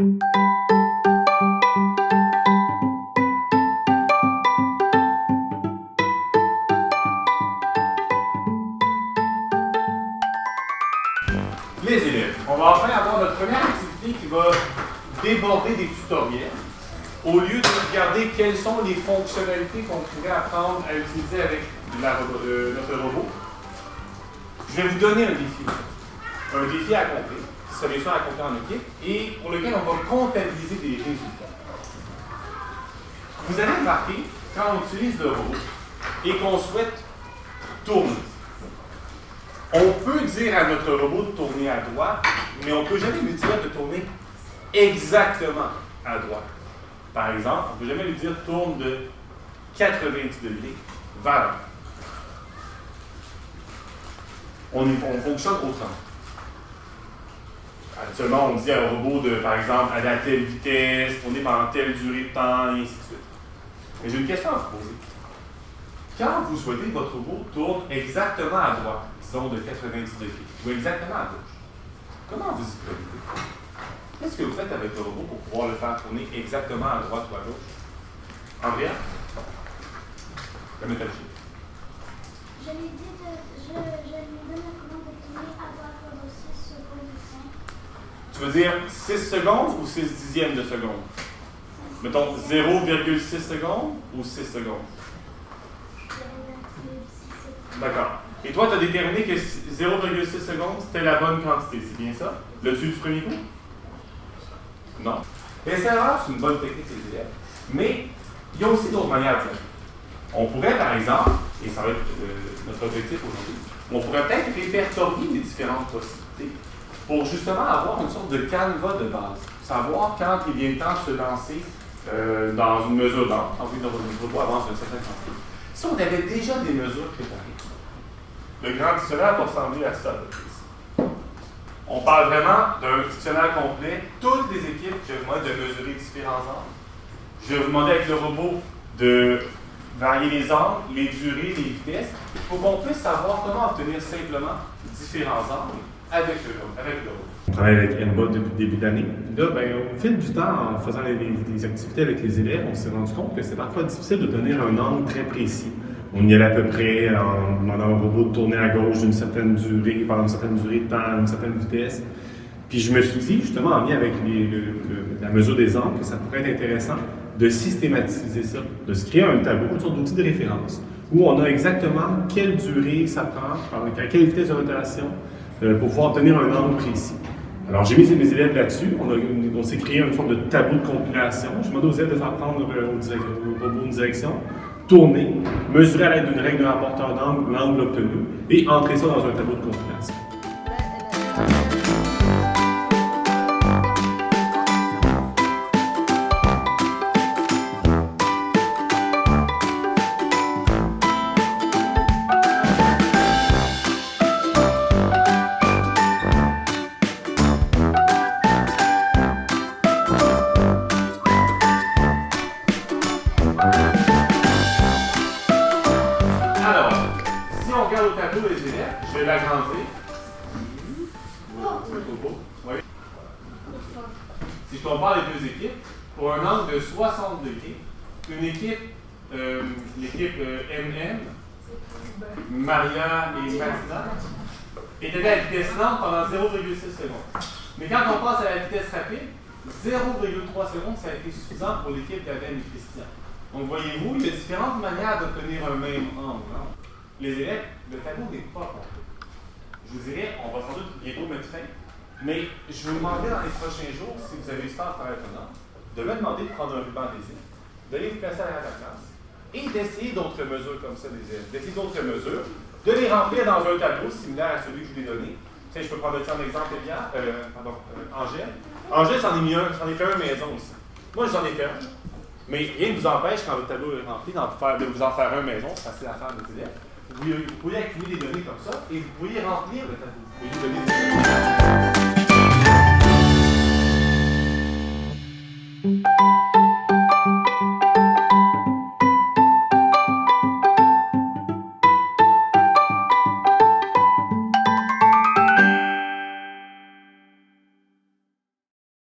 Les élèves, on va enfin avoir notre première activité qui va déborder des tutoriels. Au lieu de regarder quelles sont les fonctionnalités qu'on pourrait apprendre à utiliser avec notre robot, je vais vous donner un défi. Un défi à accomplir, qui sera bien sûr à accomplir en équipe, et pour lequel on va comptabiliser des résultats. Vous allez remarquer, quand on utilise le robot et qu'on souhaite tourner, on peut dire à notre robot de tourner à droite, mais on ne peut jamais lui dire de tourner exactement à droite. Par exemple, on ne peut jamais lui dire tourne de 90 degrés vers l'avant. On fonctionne autrement. Actuellement, on dit à un robot de, par exemple, aller à telle vitesse, tourner pendant telle durée de temps, et ainsi de suite. Mais j'ai une question à vous poser. Quand vous souhaitez que votre robot tourne exactement à droite, disons de 90 degrés, ou exactement à gauche, comment vous y prenez? Qu'est-ce que vous faites avec le robot pour pouvoir le faire tourner exactement à droite ou à gauche? Andrea? La métallurgie. Je lui donne la commande de tourner à droite pendant 6 secondes ou 5. Tu veux dire 6 secondes ou 6 dixièmes de seconde? Mettons 0,6 secondes ou 6 secondes? 0,6 secondes. D'accord. Et toi, tu as déterminé que 0,6 secondes, c'était la bonne quantité, c'est bien ça? L'as-tu du premier coup? Non. L'essai-erreur, c'est une bonne technique, les élèves. Mais il y a aussi d'autres manières de faire. On pourrait, par exemple, et ça va être notre objectif aujourd'hui, on pourrait peut-être répertorier les différentes possibilités pour justement avoir une sorte de canevas de base. Savoir quand il vient le temps de se lancer dans une mesure d'angle, quand notre robot avance d'une certaine quantité. Si on avait déjà des mesures préparées, le grand dictionnaire va ressembler à ça. On parle vraiment d'un dictionnaire complet, toutes les équipes qui ont moyen de mesurer différents angles. Je vais vous demander avec le robot de varier les angles, les durées, les vitesses, pour qu'on puisse savoir comment obtenir simplement différents angles avec le robot. On travaille avec Enba depuis le début d'année. Là, au fil du temps, en faisant les activités avec les élèves, on s'est rendu compte que c'est parfois difficile de donner un angle très précis. On y allait à peu près en demandant au robot de tourner à gauche d'une certaine durée, pendant une certaine durée de temps, à une certaine vitesse. Puis je me suis dit, justement, en lien avec la mesure des angles, que ça pourrait être intéressant de systématiser ça, de se créer un tableau, une sorte d'outil de référence, où on a exactement quelle durée ça prend, à quelle vitesse de rotation, pour pouvoir obtenir un angle précis. Alors, j'ai mis mes élèves là-dessus. On s'est créé une sorte de tableau de compilation. Je demande aux élèves de faire prendre au robot une direction, tourner, mesurer à l'aide d'une règle de rapporteur d'angle l'angle obtenu et entrer ça dans un tableau de compilation. Au tableau des élèves, je vais l'agrandir. Oui. Si je compare les deux équipes, pour un angle de 60 degrés, une équipe, l'équipe MM, Maria et Martina, était à la vitesse lente pendant 0,6 secondes. Mais quand on passe à la vitesse rapide, 0,3 secondes, ça a été suffisant pour l'équipe d'Aden et Christian. Donc voyez-vous, il y a différentes manières d'obtenir un même angle. Les élèves, le tableau n'est pas complet. Je vous dirais, on va sans doute bientôt mettre fin, mais je vous demanderai dans les prochains jours, si vous avez eu ça en travail pendant, de me demander de prendre un ruban adhésif, d'aller vous placer à la classe et d'essayer d'autres mesures comme ça, les élèves. D'essayer d'autres mesures, de les remplir dans un tableau similaire à celui que je vous ai donné. Tiens, je peux prendre un exemple, Angèle. Angèle s'en est fait un maison ici. Moi, j'en ai fait un. Mais rien ne vous empêche, quand votre tableau est rempli, de vous en faire un maison, c'est facile à faire, les élèves. Vous pouvez accumuler des données comme ça et vous pouvez remplir le tableau. Vous pouvez lui donner des données.